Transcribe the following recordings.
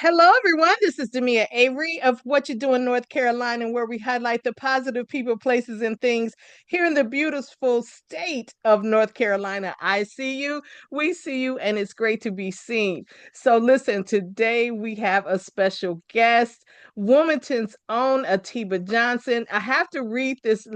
Hello, everyone. This is Demia Avery of Whatchu Doin North Carolina, where we highlight the positive people, places, and things here in the beautiful state of North Carolina. I see you, we see you, and it's great to be seen. So, listen, today we have a special guest, Wilmington's own Atiba Johnson. I have to read this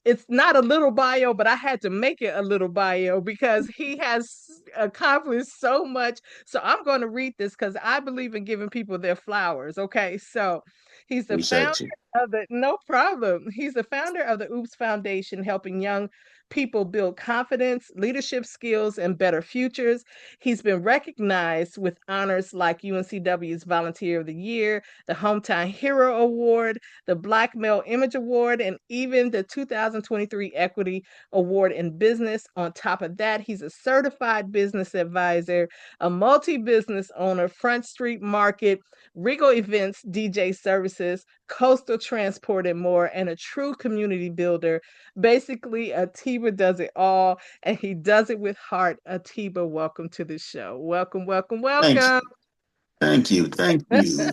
it's not a little bio, but I had to make it a little bio because he has accomplished so much. So I'm going to read this because I believe in giving people their flowers. Okay. So he's the founder Appreciate you. no problem. He's the founder of the Oops Foundation, helping young people build confidence, leadership skills, and better futures. He's been recognized with honors like UNCW's Volunteer of the Year, the Hometown Hero Award, the Black Male Image Award, and even the 2023 Equity Award in Business. On top of that, he's a certified business advisor, a multi business owner, Front Street Market, Regal Events, DJ Services, Coastal Transport, and more, and a true community builder. Basically, Atiba does it all, and he does it with heart. Atiba, welcome to the show. Welcome, welcome, Thank you. welcome. Thank you. Thank you.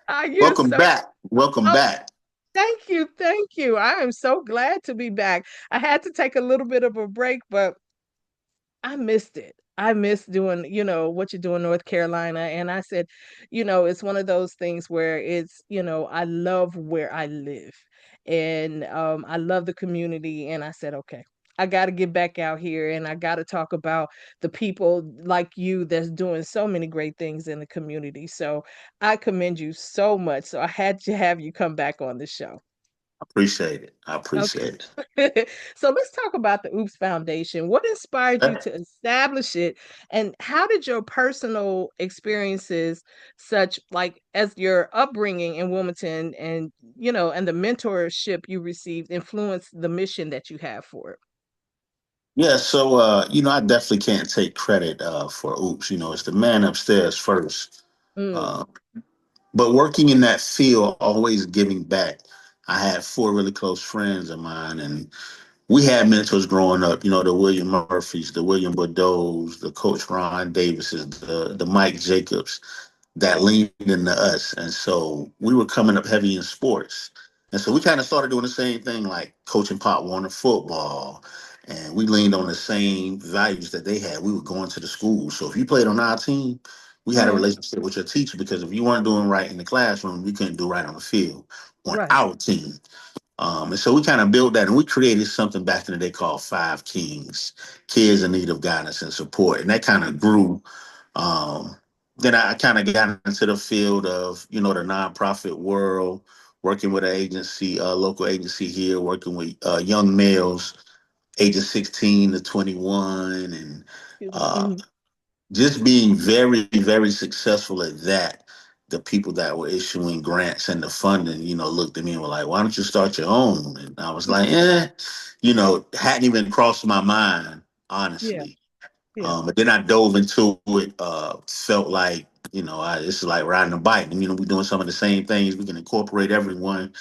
You're Welcome so back. Welcome oh, back. thank you, thank you. I am so glad to be back. I had to take a little bit of a break, but I missed it. I miss doing, what you do in North Carolina. And I said, it's one of those things where I love where I live. And I love the community. And I said, okay, I got to get back out here and I got to talk about the people like you that's doing so many great things in the community. So I commend you so much. So I had to have you come back on the show. Appreciate it. I Okay. appreciate So let's talk about the Oops Foundation. What inspired you it. to establish it, and how did your personal experiences, such like as your upbringing in Wilmington and and the mentorship you received, influence the mission that you have for it? Yeah, so I definitely can't take credit for Oops. It's the man upstairs first. Mm, Uh, but working in that field, always giving back. I had four really close friends of mine, and we had mentors growing up, the William Murphys, the William Bordeaux's, the Coach Ron Davises, the Mike Jacobs that leaned into us. And so we were coming up heavy in sports. And so we kind of started doing the same thing, like coaching Pop Warner football. And we leaned on the same values that they had. We were going to the school. So if you played on our team, we had a hmm. relationship with your teacher because if you weren't doing right in the classroom, you couldn't do right on the field on Right. our team. And so we kind of built that and we created something back in the day called Five Kings, Kids in Need of Guidance and Support. And that kind of grew. Um, then I kind of got into the field of, the nonprofit world, working with an agency, a local agency here, working with young males ages 16 to 21 and Excuse me. uh, just being very, very successful at that. The people that were issuing grants and the funding, looked at me and were like, why don't you start your own? And I was like, hadn't even crossed my mind, Yeah. honestly. Yeah. But then I dove into it, felt like, it's like riding a bike. And, we're doing some of the same things. We can incorporate everyone.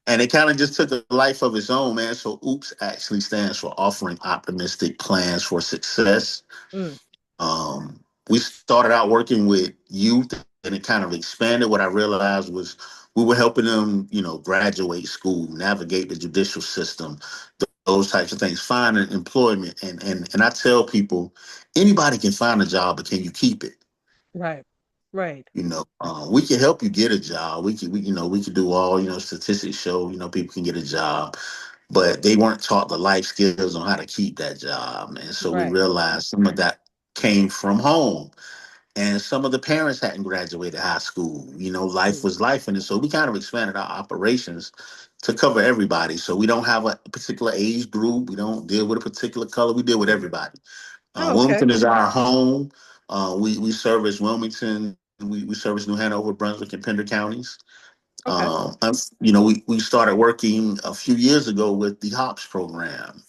And it kind of just took a life of its own, man. So OOPS actually stands for Offering Optimistic Plans for Success. Mm, We started out working with youth and it kind of expanded. What I realized was we were helping them, graduate school, navigate the judicial system, those types of things, find an employment. And I tell people, anybody can find a job, but can you keep it? right. Right. We can help you get a job. We can do all, statistics show, people can get a job, but they weren't taught the life skills on how to keep that job. And so we Right. realized some of that came from home and some of the parents hadn't graduated high school. Life Mm, was life. And so we kind of expanded our operations to cover everybody. So we don't have a particular age group. We don't deal with a particular color. We deal with everybody. oh, okay. Wilmington is our home. We service Wilmington. We service New Hanover, Brunswick, and Pender counties. Okay. We started working a few years ago with the HOPS program.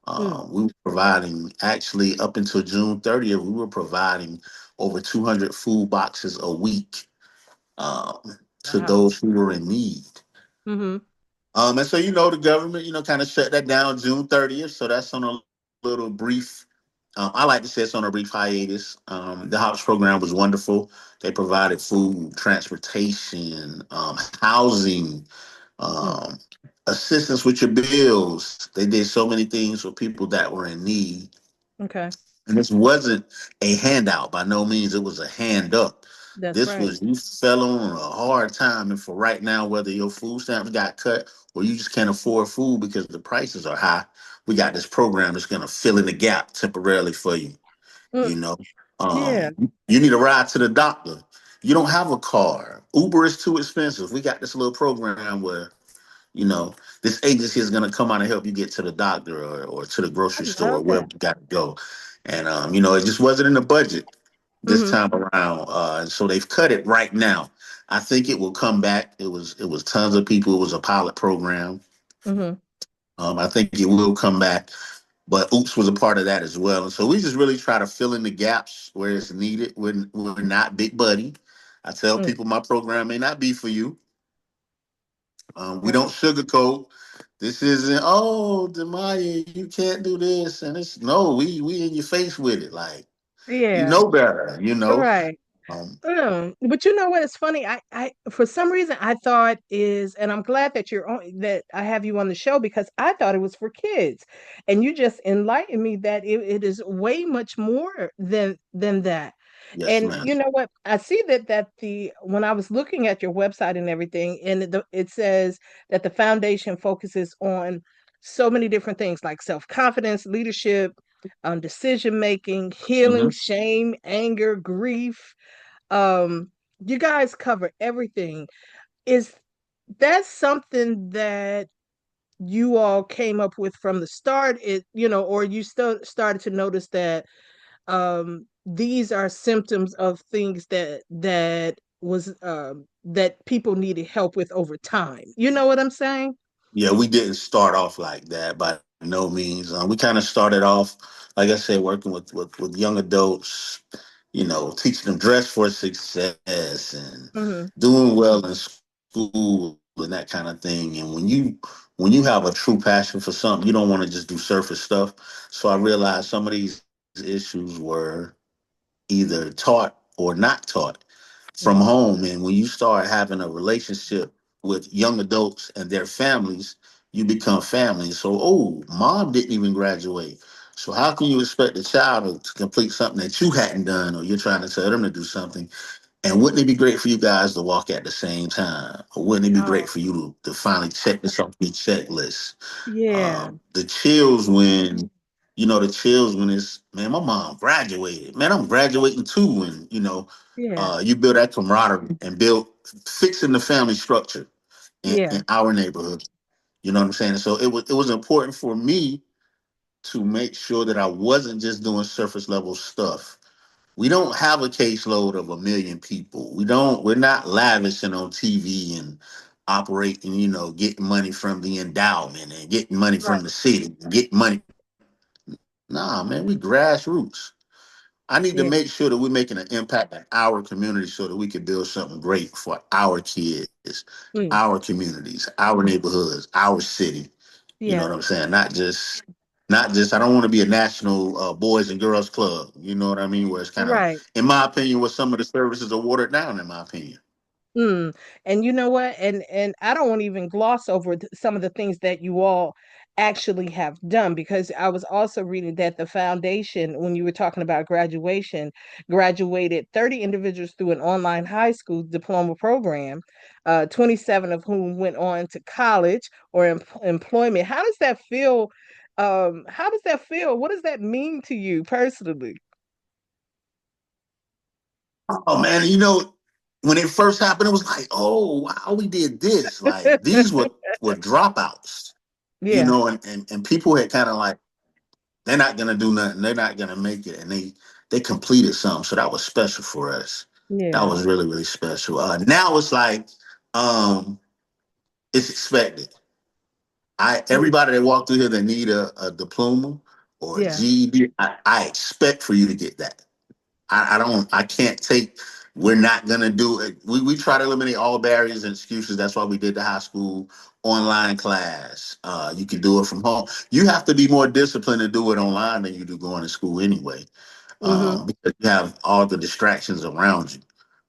Mm, We were providing, actually, up until June 30th, we were providing over 200 food boxes a week um, to wow. those who were in need. Mm-hmm. And so, the government, kind of shut that down June 30th. So that's on a little brief I like to say it's on a brief hiatus. The house program was wonderful. They provided food, transportation, housing, Mm, um, assistance with your bills. They did so many things for people that were in need. okay. And this wasn't a handout by no means. It was a hand up. That's This right. was you fell on a hard time, and for right now, whether your food stamps got cut or you just can't afford food because the prices are high, we got this program that's going to fill in the gap temporarily for you. Mm, You know, yeah. you need a ride to the doctor. You don't have a car. Uber is too expensive. We got this little program where this agency is going to come out and help you get to the doctor or to the I grocery store or love wherever that. you got to go. And, it just wasn't in the budget this Hmm. time around. So they've cut it right now. I think it will come back. It was tons of people. It was a pilot program. Hmm. I think it will come back. But Oops was a part of that as well. And so we just really try to fill in the gaps where it's needed. We're not big buddy. I tell Mm, people my program may not be for you. We don't right. sugarcoat. This isn't, oh, Demaya, you can't do this. And it's no, we in your face with it. Like, you Yeah. know better. Right. Um, But you know what? It's funny. For some reason, I thought and I'm glad that that I have you on the show because I thought it was for kids, and you just enlightened me that it is way much more than that. yes, And ma'am. you know what? I see that the when I was looking at your website and everything, and it says that the foundation focuses on so many different things like self-confidence, leadership, decision making, healing, Hmm. shame, anger, grief. um you guys cover everything. Is that something that you all came up with from the start, or you still started to notice that these are symptoms of things that people needed help with over time? You know what I'm saying? Yeah, we didn't start off like that by no means. We kind of started off, like I said, working with young adults, teaching them dress for success and Hmm. doing well in school and that kind of thing. And when you have a true passion for something, you don't want to just do surface stuff. So I realized some of these issues were either taught or not taught from Hmm. home. And when you start having a relationship with young adults and their families, you become family. So, oh, mom didn't even graduate. So how can you expect a child to complete something that you hadn't done, or you're trying to tell them to do something? And wouldn't it be great for you guys to walk at the same time? Or wouldn't it be great Oh, for you to finally check this off your checklist? yeah. The chills when the chills when it's, man, my mom graduated, man, I'm graduating too. And Yeah. you build that camaraderie and build fixing the family structure Yeah. in our neighborhood. You know what I'm saying? So it was important for me to make sure that I wasn't just doing surface level stuff. We don't have a caseload of 1 million people. We're not lavishing on TV and operating, getting money from the endowment and getting money Right. from the city, getting money. Nah, man, we grassroots. I need to Yeah. make sure that we're making an impact in our community so that we can build something great for our kids, Mm, our communities, our neighborhoods, our city. You know what yeah. I'm saying? Not just. I don't want to be a national boys and girls club. You know what I mean? Where it's kind of, Right. in my opinion, where some of the services are watered down. In my opinion. Mm. And you know what? And I don't want to even gloss over some of the things that you all actually have done, because I was also reading that the foundation, when you were talking about graduation, graduated 30 individuals through an online high school diploma program, 27 of whom went on to college or employment. How does that feel? How does that feel? What does that mean to you personally? Oh man, when it first happened, it was like, oh wow, we did this. Like these were dropouts. Yeah. And people had kind of like, they're not gonna do nothing. They're not gonna make it, and they completed something. So that was special for us. That Yeah. was really really special. Now it's like, um, it's expected. I Mm. Everybody that walked through here that need a diploma or a Yeah. GED, I expect for you to get that. I don't. I can't take. We're not gonna do it. We try to eliminate all barriers and excuses. That's why we did the high school online class. You can do it from home. You have to be more disciplined to do it online than you do going to school anyway, Mm-hmm. because you have all the distractions around you.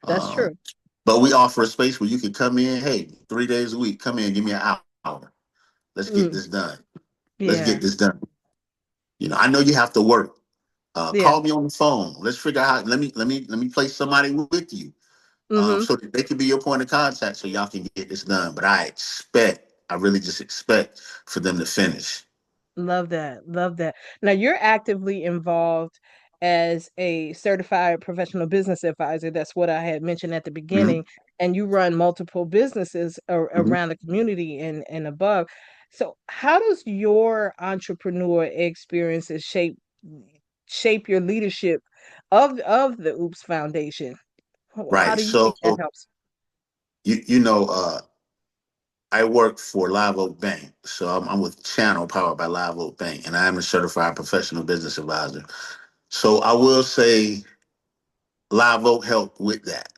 That's Um, true. but we offer a space where you can come in. Hey, 3 days a week, come in, give me an hour. Let's get Mm. this done. Let's Yeah. get this done. I know you have to work. Yeah. Call me on the phone. Let's figure out how. Let me place somebody with you, Mm-hmm. so that they can be your point of contact, so y'all can get this done. But I really just expect for them to finish. Love that. Love that. Now you're actively involved as a certified professional business advisor. That's what I had mentioned at the Mhm, beginning. And you run multiple businesses mhm. around the community and above. So how does your entrepreneur experiences shape your leadership of the Oops Foundation? How Right. do you think So that helps? I work for Live Oak Bank. So I'm with Channel, powered by Live Oak Bank, and I am a certified professional business advisor. So I will say Live Oak helped with that.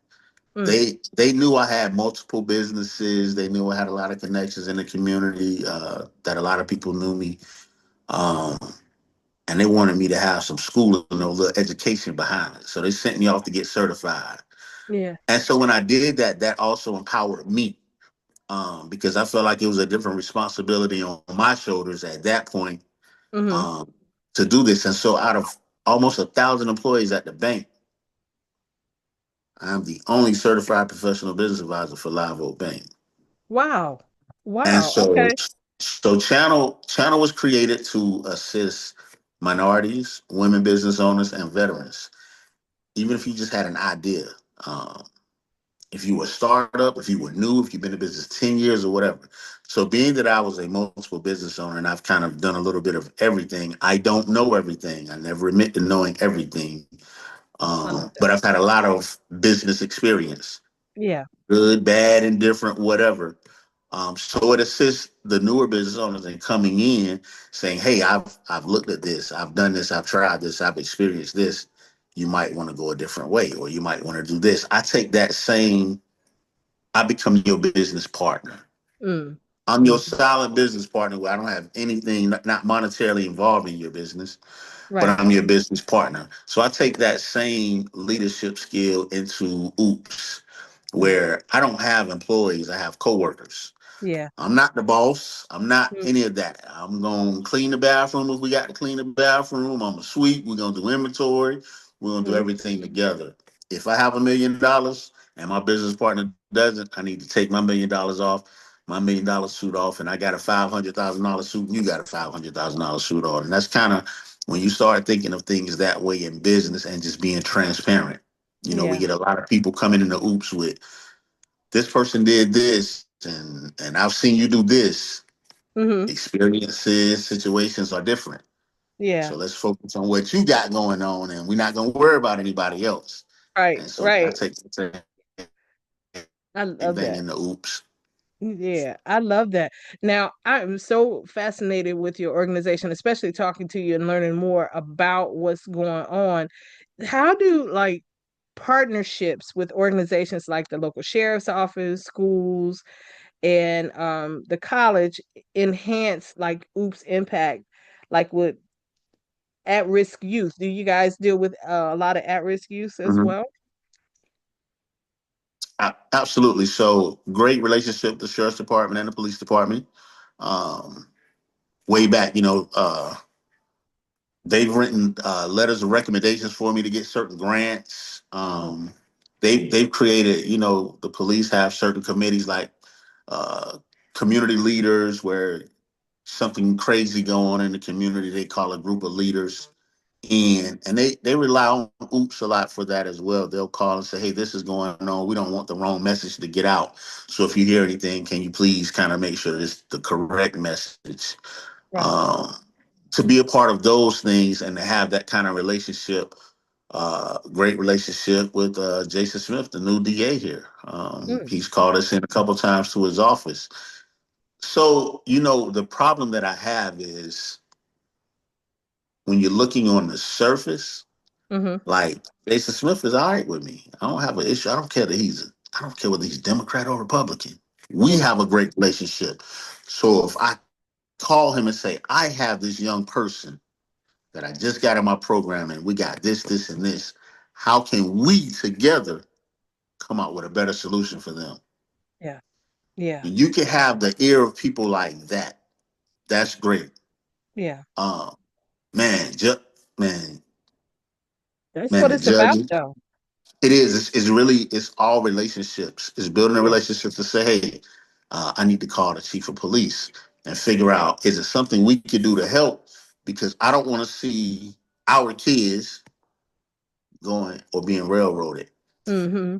Mm, They knew I had multiple businesses. They knew I had a lot of connections in the community, that a lot of people knew me. Um, and they wanted me to have some schooling, a little education behind it. So they sent me off to get certified. yeah. And so when I did that, that also empowered me, because I felt like it was a different responsibility on my shoulders at that point, Mm-hmm. um, to do this. And so out of almost 1,000 employees at the bank, I'm the only certified professional business advisor for Live Oak Bank. Wow. And Wow. so, Okay. Channel was created to assist minorities, women business owners, and veterans. Even if you just had an idea, um, if you were a startup, if you were new, if you've been in business 10 years or whatever. So, being that I was a multiple business owner and I've kind of done a little bit of everything, I don't know everything. I never admit to knowing everything, I love but that. I've had a lot of business experience, Yeah. good, bad, indifferent, whatever. So it assists the newer business owners in coming in, saying, "Hey, I've looked at this, I've done this, I've tried this, I've experienced this. You might want to go a different way, or you might want to do this." I take that same. I become your business partner. Mm. I'm your Mm. solid business partner where I don't have anything not monetarily involved in your business, but Right. I'm your business partner. So I take that same leadership skill into Oops, Mm. where I don't have employees, I have coworkers. Yeah. I'm not the boss. I'm not Mm. any of that. I'm gonna clean the bathroom if we got to clean the bathroom. I'm gonna sweep. We're gonna do inventory. We're gonna do Mm. everything together. If I have $1 million and my business partner doesn't, I need to take my $1 million off, my $1 million suit off, and I got a $500,000 suit, and you got a $500,000 suit on. And that's kind of when you start thinking of things that way in business and just being transparent. We Yeah. get a lot of people coming in the Oops with, this person did this, and I've seen you do this. Mm-hmm. Experiences, situations are different. Yeah. So let's focus on what you got going on, and we're not going to worry about anybody else. Right. And so I Right. take the same I thing love that. in the Oops. Yeah, I love that. Now, I'm so fascinated with your organization, especially talking to you and learning more about what's going on. How do like partnerships with organizations like the local sheriff's office, schools, and the college enhance like Oops impact, like with at-risk youth? Do you guys deal with a lot of at-risk youth as Mhm. well? Absolutely. So great relationship with the sheriff's department and the police department. Um, Way back, they've written letters of recommendations for me to get certain grants. Mm. They've created, the police have certain committees like uh, community leaders, where something crazy go on in the community, they call a group of leaders, and they rely on Oops a lot for that as well. They'll call and say, "Hey, this is going on. We don't want the wrong message to get out. So if you hear anything, can you please kind of make sure it's the correct message?" Right. Um, to be a part of those things and to have that kind of relationship, great relationship with Jason Smith, the new DA here. Mm. He's called us in a couple times to his office. So, the problem that I have is when you're looking on the surface, Hmm. Like Jason Smith is all right with me. I don't have an issue. I don't care whether he's Democrat or Republican. We Hmm. have a great relationship. So if I call him and say, I have this young person that I just got in my program and we got this, this, and this, how can we together come out with a better solution for them? Yeah. Yeah. And you can have the ear of people like that. That's great. Yeah. Um, man, man, That's man, what the it's about, judges. though. It is. It's really. It's all relationships. It's building a Yeah. relationship to say, hey, I need to call the chief of police and figure out is it something we could do to help because I don't want to see our kids going or being railroaded. Hmm.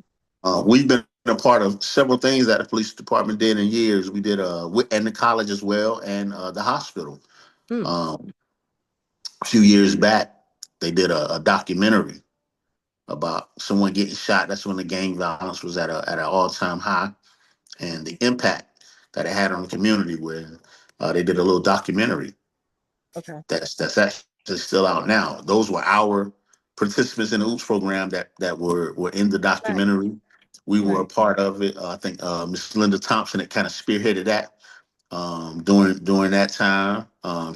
We've been a part of several things that the police department did in years. We did and the college as well, and the hospital. Mm. Um, a few years back, they did a documentary about someone getting shot. That's when the gang violence was at an all time high, and the impact that it had on the community. Where they did a little documentary Okay. that's actually still out now. Those were our participants in the OOPS program that were in the Right. documentary. We were a Right. part of it. I think Miss Linda Thompson had kind of spearheaded that during that time.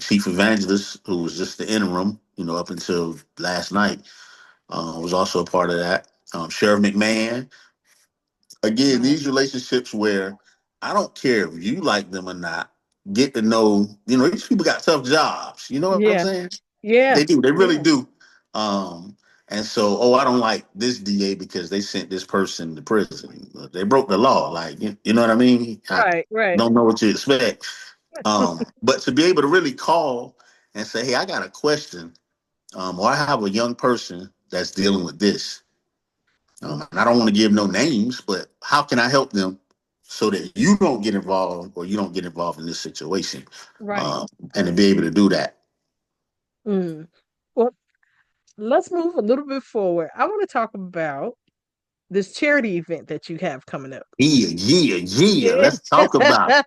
Chief Evangelist, who was just the interim, up until last night, was also a part of that. Sheriff McMahon. Again, Wow. these relationships where I don't care if you like them or not, get to know, these people got tough jobs. You know what I'm Yeah. saying? They Yeah. do. They really Yeah. do. And so, oh, I don't like this DA because they sent this person to prison. They broke the law. Like, you know what I mean? I Right. Right. don't know what you expect. But to be able to really call and say, hey, I got a question, or I have a young person that's dealing with this. And I don't want to give no names, but how can I help them so that you don't get involved or you don't get involved in this situation? Right. Um, and to be able to do that. Mm. Well, let's move a little bit forward. I want to talk about this charity event that you have coming up. Yeah, yeah, yeah. Yeah. Let's talk about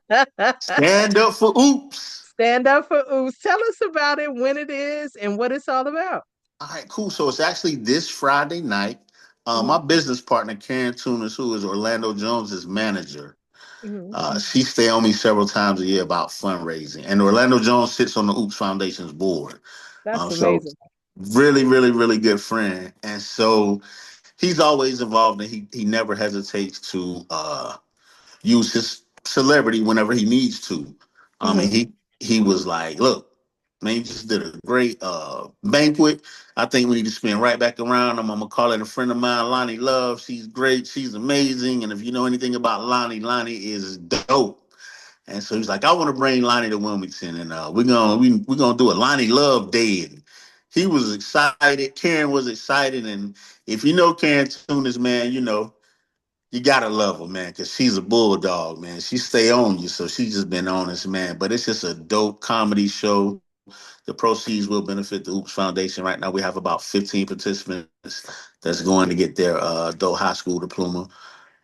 stand up for oops. Stand up for Ooze. Tell us about it, when it is, and what it's all about. All right, cool. So it's actually this Friday night. My Hmm. business partner, Karen Tunis, who is Orlando Jones's manager, Hmm. she stay on me several times a year about fundraising. And Orlando Jones sits on the Oops Foundation's board. That's So amazing. really, really, really good friend. And so he's always involved and he never hesitates to use his celebrity whenever he needs to. And Hmm. he was like, look, man, you just did a great banquet. I think we need to spin right back around. I'm gonna call it a friend of mine, Loni Love. She's great, she's amazing. And if you know anything about Loni, Loni is dope. And so he's like, I want to bring Lonnie to Wilmington, and we're gonna do a Lonnie Love Day. And he was excited. Karen was excited, and if you know Karen Tunis, man, you gotta love her, man, because she's a bulldog, man. She stay on you, so she's just been honest, man. But it's just a dope comedy show. The proceeds will benefit the Oops Foundation. Right now, we have about 15 participants that's going to get their adult high school diploma.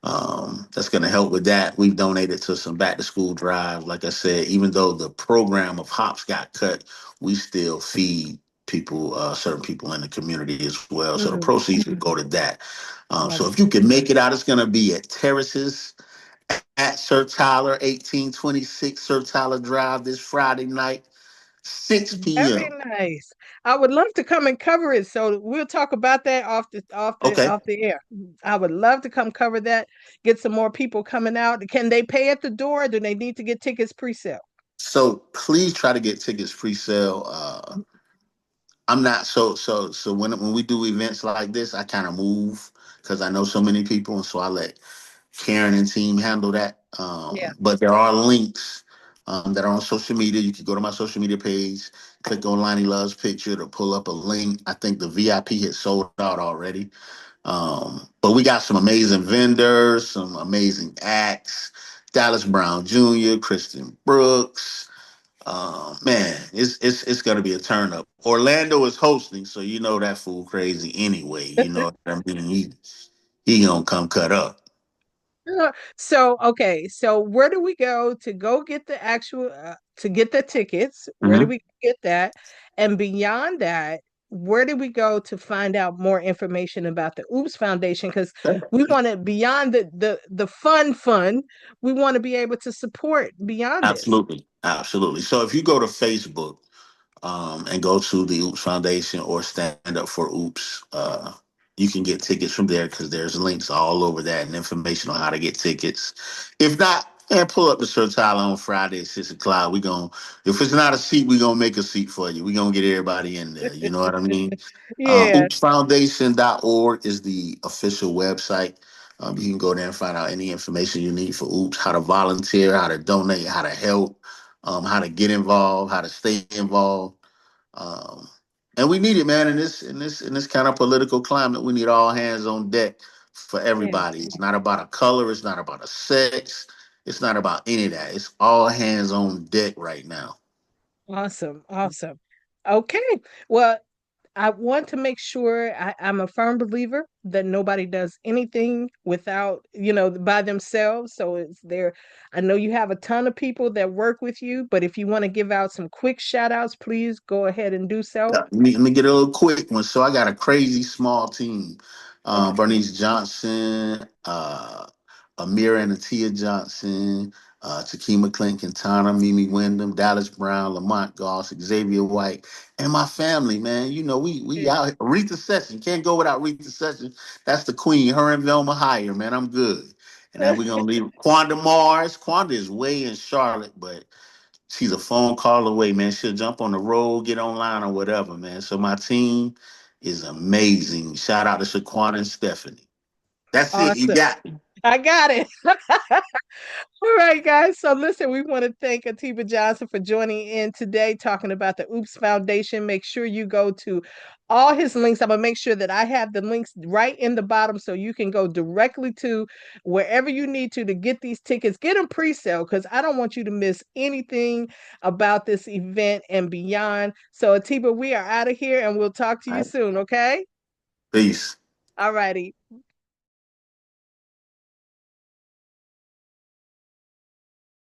That's going to help with that. We've donated to some back to school drives. Like I said, even though the program of hops got cut, we still feed people, certain people in the community as well. So the Hmm. proceeds will go to that. So if you Wonderful. can make it out, it's going to be at Terraces at Sir Tyler, 1826 Sir Tyler Drive this Friday night, 6 Very p.m. nice. I would love to come and cover it. So we'll talk about that Okay. off the air. I would love to come cover that, get some more people coming out. Can they pay at the door? Or do they need to get tickets pre-sale? So please try to get tickets pre-sale. I'm not so when we do events like this, I kind of move because I know so many people, and so I let Karen and team handle that. Yeah. But there are links that are on social media. You can go to my social media page, click on Lonnie Love's picture to pull up a link. I think the VIP has sold out already. But we got some amazing vendors, some amazing acts. Dallas Brown Jr., Kristen Brooks. Man, it's gonna be a turn up. Orlando is hosting, so you know that fool crazy anyway. You know what I mean? He gonna come cut up. So, okay. So where do we go to go get the actual to get the tickets? Where do Mhm. we get that? And beyond that, where do we go to find out more information about the Oops Foundation? Because we want to beyond the fun. We want to be able to support beyond this. Absolutely, absolutely. So if you go to Facebook, and go to the Oops Foundation or Stand Up for Oops. You can get tickets from there because there's links all over that and information on how to get tickets. If not, and pull up the Sir Tyler on Friday at 6 o'clock. If it's not a seat, we gonna make a seat for you. We gonna get everybody in there. You know what I mean? Yeah, Oopsfoundation.org is the official website. You can go there and find out any information you need for Oops, how to volunteer, how to donate, how to help, how to get involved, how to stay involved. Um, and we need it, man. In this kind of political climate, we need all hands on deck for yeah. everybody. It's not about a color. It's not about a sex. It's not about any of that. It's all hands on deck right now. Awesome, awesome. Okay. Well, I want to make sure I'm a firm believer that nobody does anything without, by themselves. So it's there. I know you have a ton of people that work with you, but if you want to give out some quick shout outs, please go ahead and do so. Let me get a little quick one. So I got a crazy small team. Okay. Bernice Johnson, Amira and Atia Johnson, Takima Clint Quintana, Mimi Wyndham, Dallas Brown, Lamont Goss, Xavier White, and my family, man. You know, we Yeah. out here. Rita Session. Can't go without Rita Session. That's the queen. Her and Velma Higher, man. I'm good. And then we're gonna leave Quanda Mars. Quanda is way in Charlotte, but she's a phone call away, man. She'll jump on the road, get online or whatever, man. So my team is amazing. Shout out to Shaquan and Stephanie. That's it. You Awesome. got me. I got it. All right, guys. So, listen, we want to thank Atiba Johnson for joining in today, talking about the Oops Foundation. Make sure you go to all his links. I'm going to make sure that I have the links right in the bottom so you can go directly to wherever you need to get these tickets. Get them pre sale because I don't want you to miss anything about this event and beyond. So, Atiba, we are out of here and we'll talk to All you right. soon, okay? Peace. All righty.